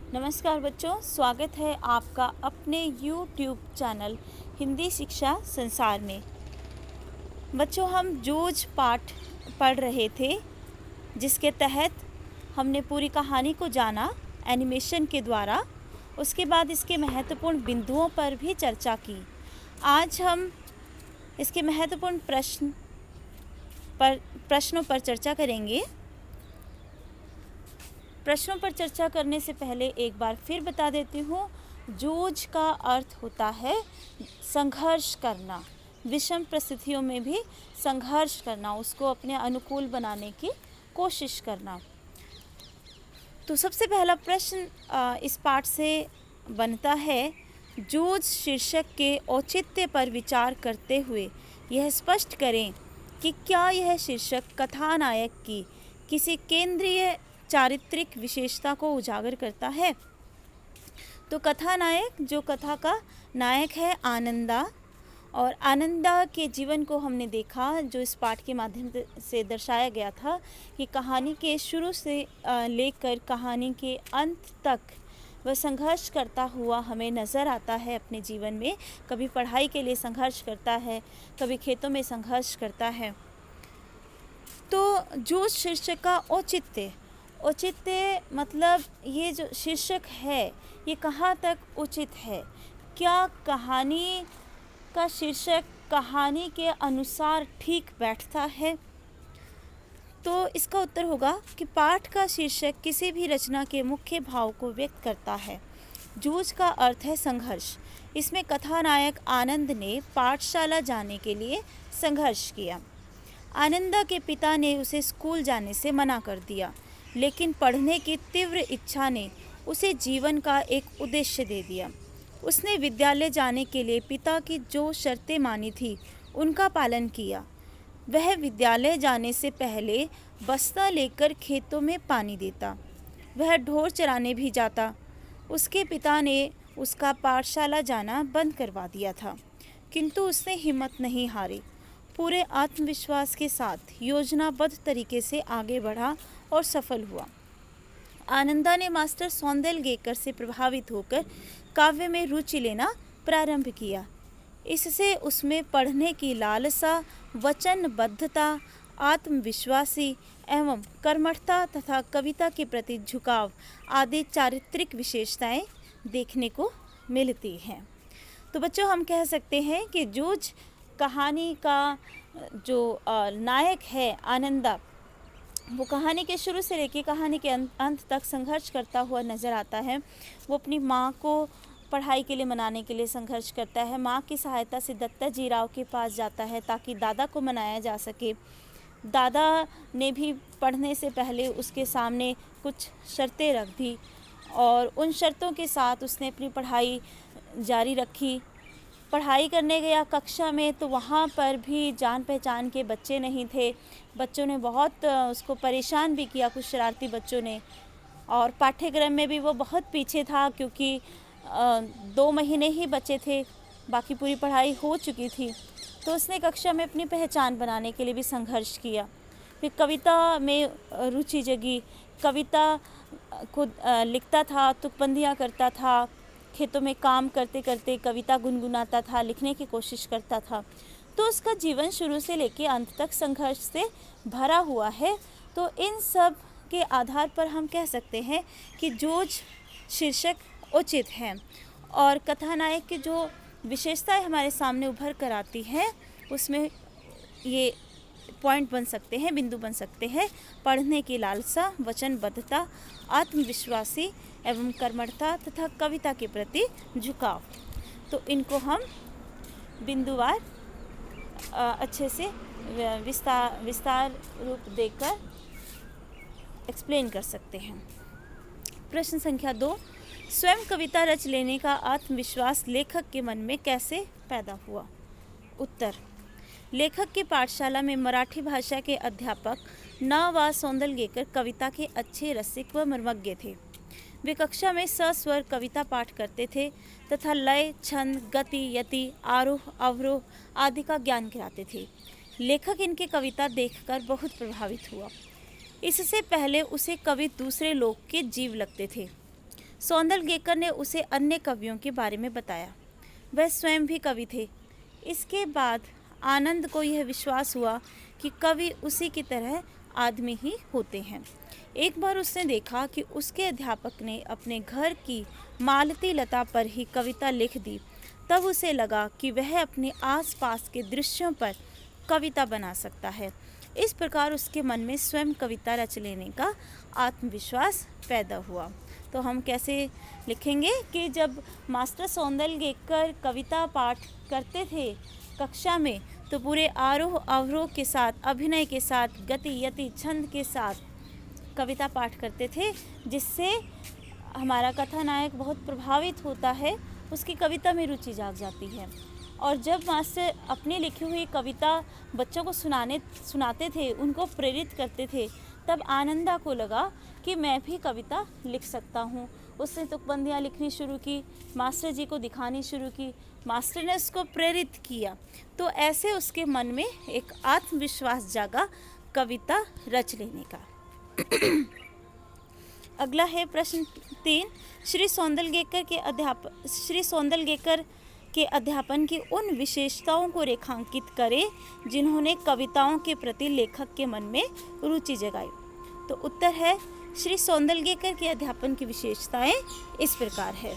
नमस्कार बच्चों, स्वागत है आपका अपने YouTube चैनल हिंदी शिक्षा संसार में। बच्चों, हम जूझ पाठ पढ़ रहे थे, जिसके तहत हमने पूरी कहानी को जाना एनिमेशन के द्वारा। उसके बाद इसके महत्वपूर्ण बिंदुओं पर भी चर्चा की। आज हम इसके महत्वपूर्ण प्रश्नों पर चर्चा करेंगे। प्रश्नों पर चर्चा करने से पहले एक बार फिर बता देती हूँ, जूझ का अर्थ होता है संघर्ष करना, विषम परिस्थितियों में भी संघर्ष करना, उसको अपने अनुकूल बनाने की कोशिश करना। तो सबसे पहला प्रश्न इस पाठ से बनता है, जूझ शीर्षक के औचित्य पर विचार करते हुए यह स्पष्ट करें कि क्या यह शीर्षक कथानायक की किसी केंद्रीय चारित्रिक विशेषता को उजागर करता है। तो कथानायक, जो कथा का नायक है, आनंदा, और आनंदा के जीवन को हमने देखा, जो इस पाठ के माध्यम से दर्शाया गया था कि कहानी के शुरू से लेकर कहानी के अंत तक वह संघर्ष करता हुआ हमें नज़र आता है अपने जीवन में। कभी पढ़ाई के लिए संघर्ष करता है, कभी खेतों में संघर्ष करता है। तो जूझ शीर्षक का औचित्य मतलब ये जो शीर्षक है, ये कहाँ तक उचित है। क्या कहानी का शीर्षक कहानी के अनुसार ठीक बैठता है? तो इसका उत्तर होगा कि पाठ का शीर्षक किसी भी रचना के मुख्य भाव को व्यक्त करता है। जूझ का अर्थ है संघर्ष। इसमें कथानायक आनंद ने पाठशाला जाने के लिए संघर्ष किया। आनंदा के पिता ने उसे स्कूल जाने से मना कर दिया, लेकिन पढ़ने की तीव्र इच्छा ने उसे जीवन का एक उद्देश्य दे दिया। उसने विद्यालय जाने के लिए पिता की जो शर्तें मानी थी, उनका पालन किया। वह विद्यालय जाने से पहले बस्ता लेकर खेतों में पानी देता। वह ढोर चराने भी जाता। उसके पिता ने उसका पाठशाला जाना बंद करवा दिया था, किंतु उसने हिम्मत नहीं हारी। पूरे आत्मविश्वास के साथ योजनाबद्ध तरीके से आगे बढ़ा और सफल हुआ। आनंदा ने मास्टर सौंदलगेकर से प्रभावित होकर काव्य में रुचि लेना प्रारंभ किया। इससे उसमें पढ़ने की लालसा, वचनबद्धता, आत्मविश्वासी एवं कर्मठता तथा कविता के प्रति झुकाव आदि चारित्रिक विशेषताएं देखने को मिलती हैं। तो बच्चों, हम कह सकते हैं कि जूझ कहानी का जो नायक है आनंदा, वो कहानी के शुरू से लेकर कहानी के अंत तक संघर्ष करता हुआ नज़र आता है। वो अपनी माँ को पढ़ाई के लिए मनाने के लिए संघर्ष करता है। माँ की सहायता से दत्ता जी राव के पास जाता है ताकि दादा को मनाया जा सके। दादा ने भी पढ़ने से पहले उसके सामने कुछ शर्तें रख दी और उन शर्तों के साथ उसने अपनी पढ़ाई जारी रखी। पढ़ाई करने गया कक्षा में, तो वहाँ पर भी जान पहचान के बच्चे नहीं थे। बच्चों ने बहुत उसको परेशान भी किया, कुछ शरारती बच्चों ने। और पाठ्यक्रम में भी वो बहुत पीछे था, क्योंकि 2 महीने ही बचे थे, बाकी पूरी पढ़ाई हो चुकी थी। तो उसने कक्षा में अपनी पहचान बनाने के लिए भी संघर्ष किया। फिर कविता में रुचि जगी, कविता को लिखता था, तुकबंदियाँ करता था, खेतों में काम करते करते कविता गुनगुनाता था, लिखने की कोशिश करता था। तो उसका जीवन शुरू से लेकर अंत तक संघर्ष से भरा हुआ है। तो इन सब के आधार पर हम कह सकते हैं कि जूझ शीर्षक उचित है और कथानायक की जो विशेषताएं हमारे सामने उभर कर आती हैं, उसमें ये पॉइंट बन सकते हैं, बिंदु बन सकते हैं: पढ़ने की लालसा, वचनबद्धता, आत्मविश्वासी एवं कर्मठता तथा कविता के प्रति झुकाव। तो इनको हम बिंदुवार अच्छे से विस्तार रूप देकर एक्सप्लेन कर सकते हैं। प्रश्न संख्या 2, स्वयं कविता रच लेने का आत्मविश्वास लेखक के मन में कैसे पैदा हुआ? उत्तर: लेखक की पाठशाला में मराठी भाषा के अध्यापक न. सौंदलगेकर कविता के अच्छे रसिक व मर्मज्ञ थे। वे कक्षा में सस्वर कविता पाठ करते थे तथा लय, छंद, गति, यति, आरोह, अवरोह आदि का ज्ञान कराते थे। लेखक इनकी कविता देखकर बहुत प्रभावित हुआ। इससे पहले उसे कवि दूसरे लोक के जीव लगते थे। सौंदलगेकर ने उसे अन्य कवियों के बारे में बताया। वह स्वयं भी कवि थे। इसके बाद आनंद को यह विश्वास हुआ कि कवि उसी की तरह आदमी ही होते हैं। एक बार उसने देखा कि उसके अध्यापक ने अपने घर की मालती लता पर ही कविता लिख दी। तब उसे लगा कि वह अपने आसपास के दृश्यों पर कविता बना सकता है। इस प्रकार उसके मन में स्वयं कविता रच लेने का आत्मविश्वास पैदा हुआ। तो हम कैसे लिखेंगे कि जब मास्टर सौंदलगेकर कविता पाठ करते थे कक्षा में, तो पूरे आरोह अवरोह के साथ, अभिनय के साथ, गति यति छंद के साथ कविता पाठ करते थे, जिससे हमारा कथानायक बहुत प्रभावित होता है, उसकी कविता में रुचि जाग जाती है। और जब मास्टर अपनी लिखी हुई कविता बच्चों को सुनाते थे, उनको प्रेरित करते थे, तब आनंदा को लगा कि मैं भी कविता लिख सकता हूँ। उसने तुकबंदियाँ लिखनी शुरू की, मास्टर जी को दिखानी शुरू की, मास्टर ने उसको प्रेरित किया। तो ऐसे उसके मन में एक आत्मविश्वास जागा कविता रच लेने का। अगला है प्रश्न 3। श्री सौंदलगेकर के अध्यापन की उन विशेषताओं को रेखांकित करें जिन्होंने कविताओं के प्रति लेखक के मन में रुचि जगाई। तो उत्तर है, श्री सौंदलगेकर के अध्यापन की विशेषताएं इस प्रकार है।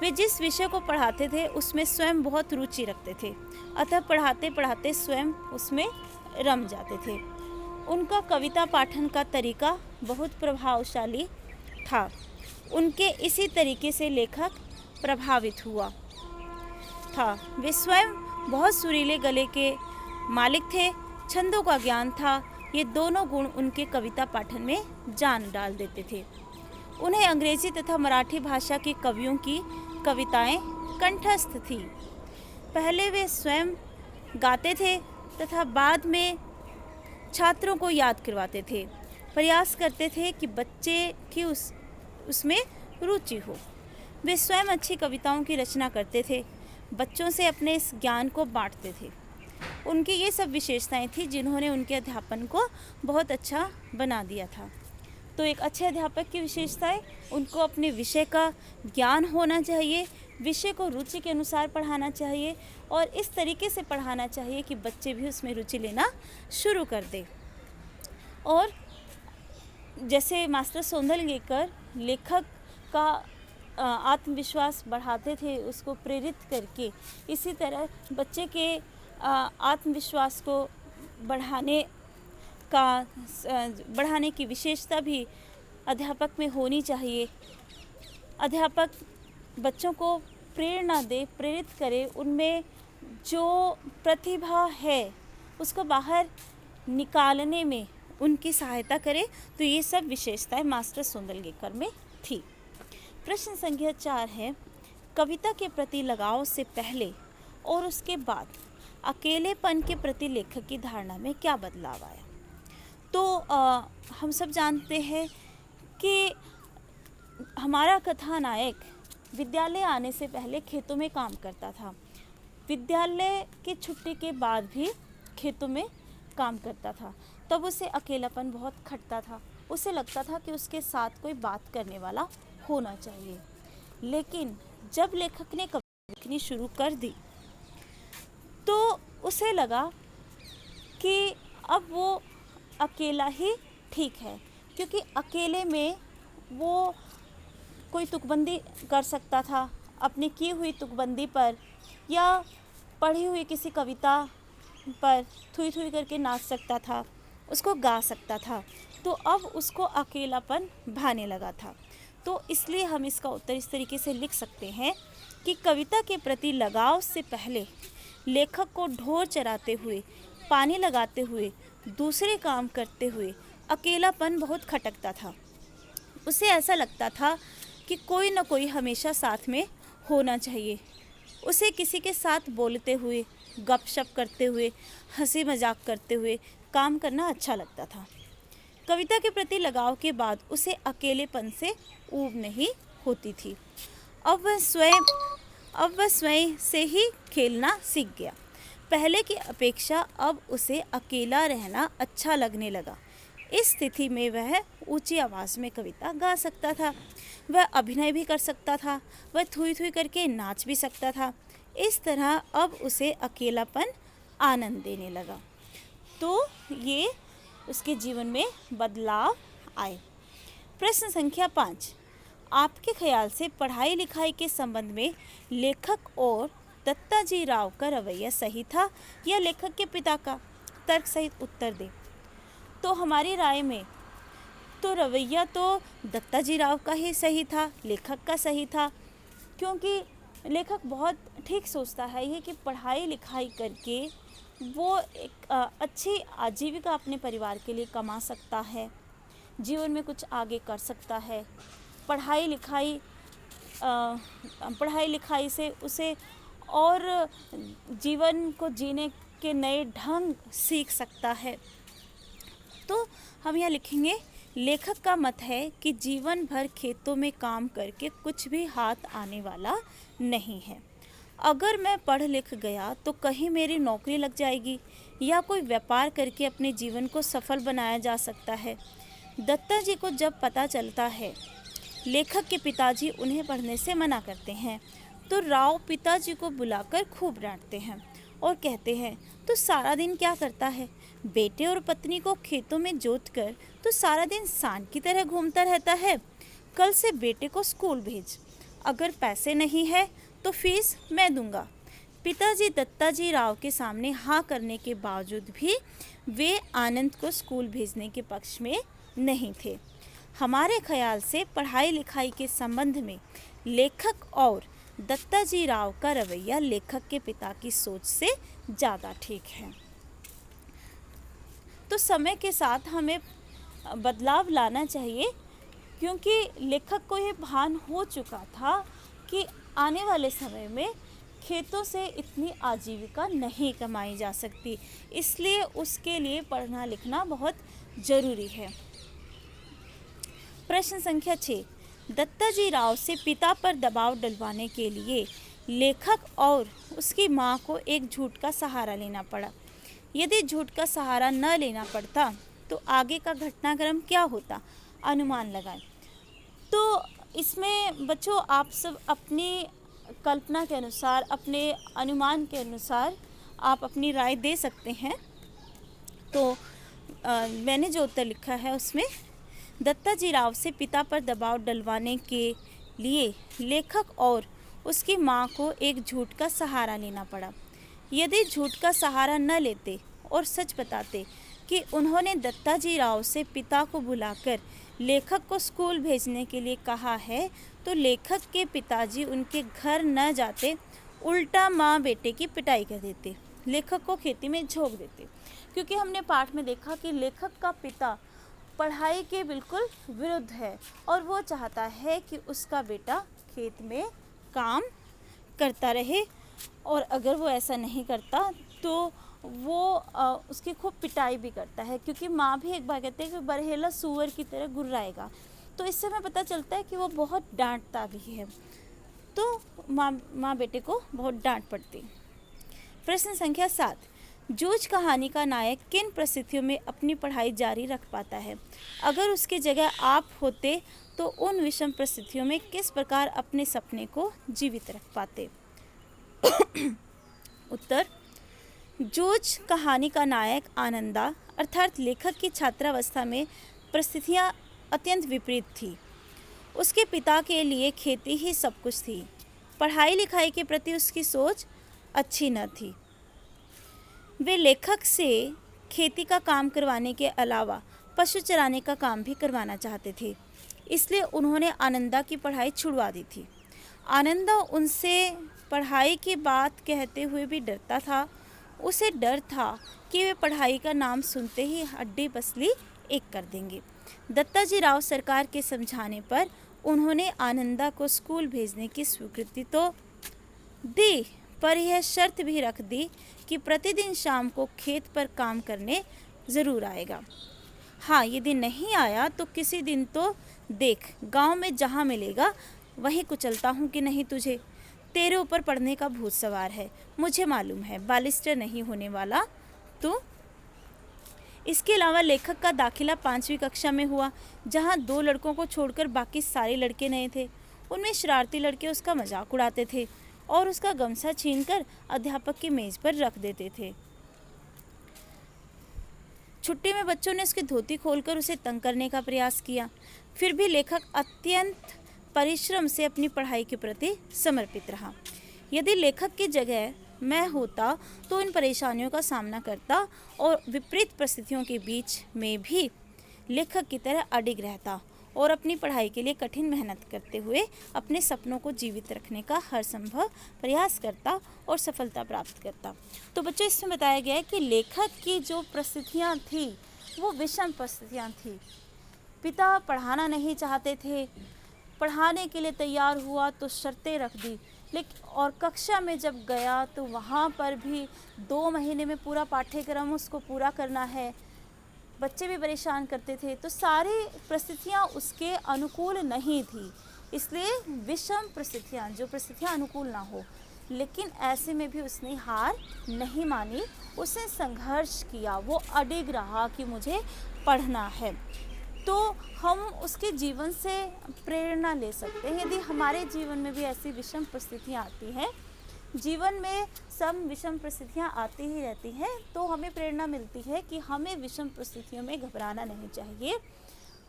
वे जिस विषय को पढ़ाते थे उसमें स्वयं बहुत रुचि रखते थे, अतः पढ़ाते पढ़ाते स्वयं उसमें रम जाते थे। उनका कविता पाठन का तरीका बहुत प्रभावशाली था। उनके इसी तरीके से लेखक प्रभावित हुआ था। वे स्वयं बहुत सुरीले गले के मालिक थे, छंदों का ज्ञान था। ये दोनों गुण उनके कविता पाठन में जान डाल देते थे। उन्हें अंग्रेजी तथा मराठी भाषा के कवियों की कविताएं कंठस्थ थी। पहले वे स्वयं गाते थे तथा बाद में छात्रों को याद करवाते थे। प्रयास करते थे कि बच्चे की उसमें रुचि हो। वे स्वयं अच्छी कविताओं की रचना करते थे, बच्चों से अपने इस ज्ञान को बांटते थे। उनकी ये सब विशेषताएं थी जिन्होंने उनके अध्यापन को बहुत अच्छा बना दिया था। तो एक अच्छे अध्यापक की विशेषताएं, उनको अपने विषय का ज्ञान होना चाहिए, विषय को रुचि के अनुसार पढ़ाना चाहिए और इस तरीके से पढ़ाना चाहिए कि बच्चे भी उसमें रुचि लेना शुरू कर दें। और जैसे मास्टर सौंदलगेकर लेखक का आत्मविश्वास बढ़ाते थे उसको प्रेरित करके, इसी तरह बच्चे के आत्मविश्वास को बढ़ाने की विशेषता भी अध्यापक में होनी चाहिए। अध्यापक बच्चों को प्रेरणा दे, प्रेरित करे, उनमें जो प्रतिभा है उसको बाहर निकालने में उनकी सहायता करे। तो ये सब विशेषताएं मास्टर सौंदलगेकर में थी। प्रश्न संख्या 4 है, कविता के प्रति लगाव से पहले और उसके बाद अकेलेपन के प्रति लेखक की धारणा में क्या बदलाव आया। तो हम सब जानते हैं कि हमारा कथानायक विद्यालय आने से पहले खेतों में काम करता था। विद्यालय की छुट्टी के बाद भी खेतों में काम करता था। तब उसे अकेलापन बहुत खटता था। उसे लगता था कि उसके साथ कोई बात करने वाला होना चाहिए। लेकिन जब लेखक ने कविता लिखनी शुरू कर दी तो उसे लगा कि अब वो अकेला ही ठीक है, क्योंकि अकेले में वो कोई तुकबंदी कर सकता था अपनी की हुई तुकबंदी पर, या पढ़ी हुई किसी कविता पर थुई थुई करके नाच सकता था, उसको गा सकता था। तो अब उसको अकेलापन भाने लगा था। तो इसलिए हम इसका उत्तर इस तरीके से लिख सकते हैं कि कविता के प्रति लगाव से पहले लेखक को ढोर चराते हुए, पानी लगाते हुए, दूसरे काम करते हुए अकेलापन बहुत खटकता था। उसे ऐसा लगता था कि कोई न कोई हमेशा साथ में होना चाहिए। उसे किसी के साथ बोलते हुए, गपशप करते हुए, हंसी मजाक करते हुए काम करना अच्छा लगता था। कविता के प्रति लगाव के बाद उसे अकेलेपन से ऊब नहीं होती थी। अब वह स्वयं से ही खेलना सीख गया। पहले की अपेक्षा अब उसे अकेला रहना अच्छा लगने लगा। इस स्थिति में वह ऊंची आवाज़ में कविता गा सकता था, वह अभिनय भी कर सकता था, वह थूई थूई करके नाच भी सकता था। इस तरह अब उसे अकेलापन आनंद देने लगा। तो ये उसके जीवन में बदलाव आए। प्रश्न संख्या 5, आपके ख्याल से पढ़ाई लिखाई के संबंध में लेखक और दत्ताजी राव का रवैया सही था या लेखक के पिता का? तर्क सहित उत्तर दें। तो हमारी राय में तो रवैया तो दत्ताजी राव का ही सही था, लेखक का सही था, क्योंकि लेखक बहुत ठीक सोचता है ये कि पढ़ाई लिखाई करके वो एक अच्छी आजीविका अपने परिवार के लिए कमा सकता है, जीवन में कुछ आगे कर सकता है। पढ़ाई लिखाई से उसे और जीवन को जीने के नए ढंग सीख सकता है। तो हम यहाँ लिखेंगे, लेखक का मत है कि जीवन भर खेतों में काम करके कुछ भी हाथ आने वाला नहीं है। अगर मैं पढ़ लिख गया तो कहीं मेरी नौकरी लग जाएगी या कोई व्यापार करके अपने जीवन को सफल बनाया जा सकता है। दत्ता जी को जब पता चलता है लेखक के पिताजी उन्हें पढ़ने से मना करते हैं, तो राव पिताजी को बुलाकर खूब डांटते हैं और कहते हैं, तो सारा दिन क्या करता है? बेटे और पत्नी को खेतों में जोत कर तो सारा दिन सांड की तरह घूमता रहता है। कल से बेटे को स्कूल भेज, अगर पैसे नहीं है तो फीस मैं दूंगा। पिताजी दत्ताजी राव के सामने हाँ करने के बावजूद भी वे आनंद को स्कूल भेजने के पक्ष में नहीं थे। हमारे ख्याल से पढ़ाई लिखाई के संबंध में लेखक और दत्ताजी राव का रवैया लेखक के पिता की सोच से ज़्यादा ठीक है। तो समय के साथ हमें बदलाव लाना चाहिए, क्योंकि लेखक को ये भान हो चुका था कि आने वाले समय में खेतों से इतनी आजीविका नहीं कमाई जा सकती, इसलिए उसके लिए पढ़ना लिखना बहुत ज़रूरी है। प्रश्न संख्या 6, दत्ताजी राव से पिता पर दबाव डलवाने के लिए लेखक और उसकी माँ को एक झूठ का सहारा लेना पड़ा। यदि झूठ का सहारा न लेना पड़ता तो आगे का घटनाक्रम क्या होता? अनुमान लगाएं। तो इसमें बच्चों आप सब अपनी कल्पना के अनुसार, अपने अनुमान के अनुसार आप अपनी राय दे सकते हैं। तो मैंने जो उत्तर लिखा है उसमें दत्ताजी राव से पिता पर दबाव डलवाने के लिए लेखक और उसकी माँ को एक झूठ का सहारा लेना पड़ा। यदि झूठ का सहारा न लेते और सच बताते कि उन्होंने दत्ताजी राव से पिता को बुलाकर लेखक को स्कूल भेजने के लिए कहा है, तो लेखक के पिताजी उनके घर न जाते, उल्टा माँ बेटे की पिटाई कर देते, लेखक को खेती में झोंक देते। क्योंकि हमने पाठ में देखा कि लेखक का पिता पढ़ाई के बिल्कुल विरुद्ध है और वो चाहता है कि उसका बेटा खेत में काम करता रहे, और अगर वो ऐसा नहीं करता तो वो उसकी खूब पिटाई भी करता है। क्योंकि माँ भी एक बार कहते हैं कि बरहेला सूअर की तरह गुर्राएगा, तो इससे हमें पता चलता है कि वो बहुत डांटता भी है। तो माँ बेटे को बहुत डांट पड़ती। प्रश्न संख्या 7, जूझ कहानी का नायक किन परिस्थितियों में अपनी पढ़ाई जारी रख पाता है? अगर उसकी जगह आप होते तो उन विषम परिस्थितियों में किस प्रकार अपने सपने को जीवित रख पाते? उत्तर, जूझ कहानी का नायक आनंदा अर्थात लेखक की छात्रावस्था में परिस्थितियाँ अत्यंत विपरीत थी। उसके पिता के लिए खेती ही सब कुछ थी। पढ़ाई लिखाई के प्रति उसकी सोच अच्छी न थी। वे लेखक से खेती का काम करवाने के अलावा पशु चराने का काम भी करवाना चाहते थे, इसलिए उन्होंने आनंदा की पढ़ाई छुड़वा दी थी। आनंदा उनसे पढ़ाई की बात कहते हुए भी डरता था। उसे डर था कि वे पढ़ाई का नाम सुनते ही हड्डी पसली एक कर देंगे। दत्ताजी राव सरकार के समझाने पर उन्होंने आनंदा को स्कूल भेजने की स्वीकृति तो दी, पर यह शर्त भी रख दी कि प्रतिदिन शाम को खेत पर काम करने ज़रूर आएगा। हाँ, यदि नहीं आया तो किसी दिन तो देख, गांव में जहाँ मिलेगा वहीं कुचलता हूँ कि नहीं तुझे। तेरे ऊपर पड़ने का भूत सवार है, मुझे मालूम है, बालिस्टर नहीं होने वाला तू। इसके अलावा लेखक का दाखिला 5वीं कक्षा में हुआ, जहाँ 2 लड़कों को छोड़कर बाकी सारे लड़के नए थे। उनमें शरारती लड़के उसका मजाक उड़ाते थे और उसका गमछा छीनकर अध्यापक की मेज पर रख देते थे। छुट्टी में बच्चों ने उसकी धोती खोलकर उसे तंग करने का प्रयास किया। फिर भी लेखक अत्यंत परिश्रम से अपनी पढ़ाई के प्रति समर्पित रहा। यदि लेखक की जगह मैं होता तो इन परेशानियों का सामना करता और विपरीत परिस्थितियों के बीच में भी लेखक की तरह अडिग रहता और अपनी पढ़ाई के लिए कठिन मेहनत करते हुए अपने सपनों को जीवित रखने का हर संभव प्रयास करता और सफलता प्राप्त करता। तो बच्चों, इसमें बताया गया है कि लेखक की जो परिस्थितियाँ थी वो विषम परिस्थितियाँ थी। पिता पढ़ाना नहीं चाहते थे, पढ़ाने के लिए तैयार हुआ तो शर्तें रख दी, लेकिन और कक्षा में जब गया तो वहाँ पर भी 2 महीने में पूरा पाठ्यक्रम उसको पूरा करना है। बच्चे भी परेशान करते थे, तो सारी परिस्थितियाँ उसके अनुकूल नहीं थी। इसलिए विषम परिस्थितियाँ, जो परिस्थितियाँ अनुकूल ना हो, लेकिन ऐसे में भी उसने हार नहीं मानी, उसने संघर्ष किया, वो अडिग रहा कि मुझे पढ़ना है। तो हम उसके जीवन से प्रेरणा ले सकते हैं। यदि हमारे जीवन में भी ऐसी विषम परिस्थितियाँ आती हैं, जीवन में सब विषम परिस्थितियाँ आती ही रहती हैं, तो हमें प्रेरणा मिलती है कि हमें विषम परिस्थितियों में घबराना नहीं चाहिए,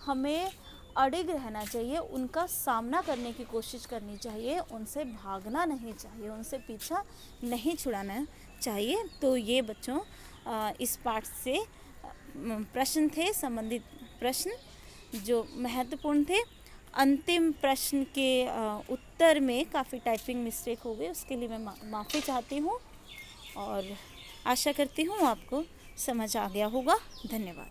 हमें अडिग रहना चाहिए, उनका सामना करने की कोशिश करनी चाहिए, उनसे भागना नहीं चाहिए, उनसे पीछा नहीं छुड़ाना चाहिए। तो ये बच्चों इस पाठ से प्रश्न थे, संबंधित प्रश्न जो महत्वपूर्ण थे। अंतिम प्रश्न के उत्तर में काफ़ी टाइपिंग मिस्टेक हो गई, उसके लिए मैं माफ़ी चाहती हूँ और आशा करती हूँ आपको समझ आ गया होगा। धन्यवाद।